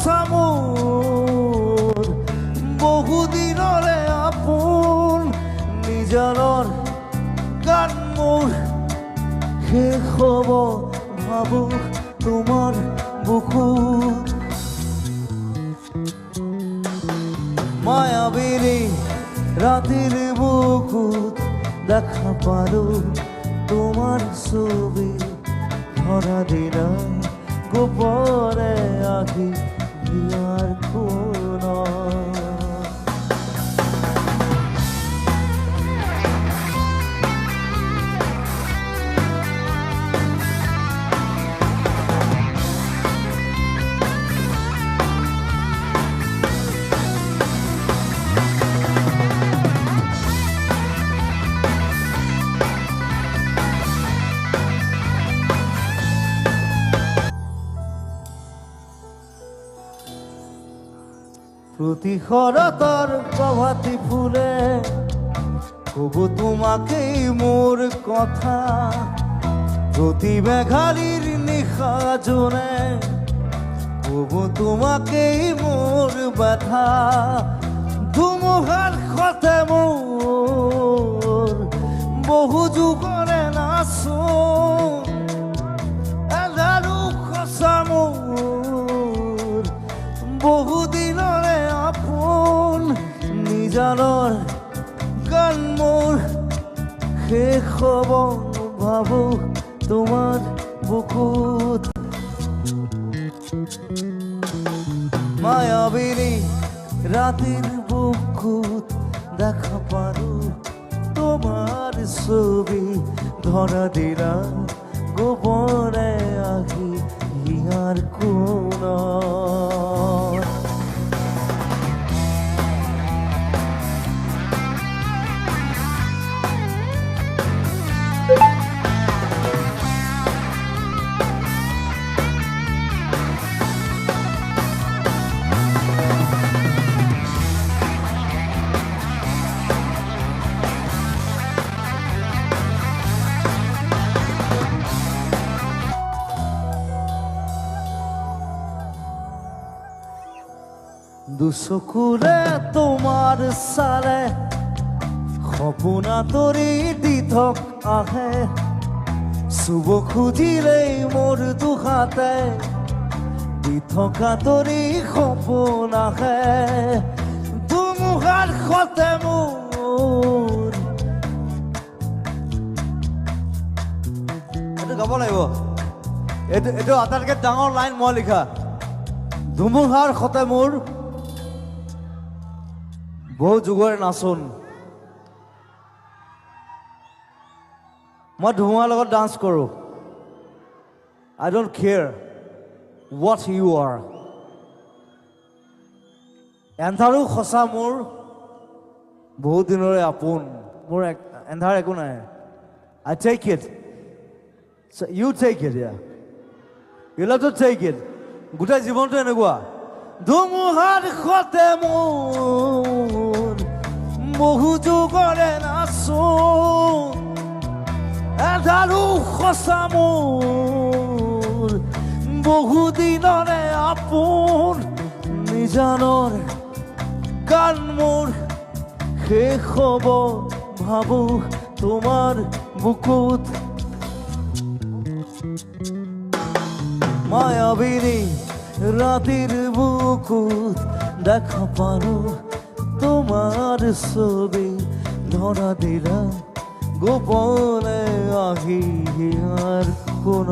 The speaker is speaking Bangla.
সঁচা মোৰ বহুদিনৰে আপোন নিজৰৰ গান মোৰ শেষ হ'ব ভাবো তোমাৰ বুকুত মায়াবিনী রাতের বুকুত দেখা পালো তোমার ছবি ভরা দিনা গোপনে আঁকি হিয়ার কোন প্রতি শরতর প্রভাতী ফুলে কব তোমাকেই মোর কথা প্রতি মেঘালির নিশা জোনে কব তোমাকেই মোর ব্যথা ধুমুহার সতে মোর বহু যুগরে নাচো এজাৰো সঁচা মোৰ বহুদিনৰে আপোন নিজানৰ গান মোৰ শেষ হ'ব ভাবো তোমাৰ বুকুত মায়াবিনী রাতের বুকুত দেখা পারো তোমার ছবি ধরা দিলা গোপনে আঁকি হিয়ার কোন দুচকুৰে তোমাৰ চালে সপোনা তৰি দি থক আহে চুব খুজিলেই মোৰ দুহাতে দি থকা তৰি সপোন আহে ধুমুহাৰ সতে মোৰ এইটো গাব লাগিব এইটো আটাইতকৈ ডাঙৰ লাইন মই লিখা ধুমুহাৰ সতে মোৰ বহু যুগৰে নাচোন মই ধুমুহাৰ লগত ডান্স কৰোঁ I don't care what you are এন্ধাৰো সঁচা মোৰ বহুত দিনৰে আপোন মোৰ এন্ধাৰ একো নাই I take it you take it you love to take it গোটেই জীৱনটো এনেকুৱা ধুমুহাৰ সতে মোৰ বহু যুগৰে নাচোন এধাৰো সঁচা মোৰ বহুদিনৰে আপোন নিজানৰ গান মোৰ শেষ হ'ব ভাবো তোমাৰ বুকুত মায়াবিনী রাতের বুকুত দেখা পারো তোমার ছবি ধরা দিলা গোপনে আহি আর কোন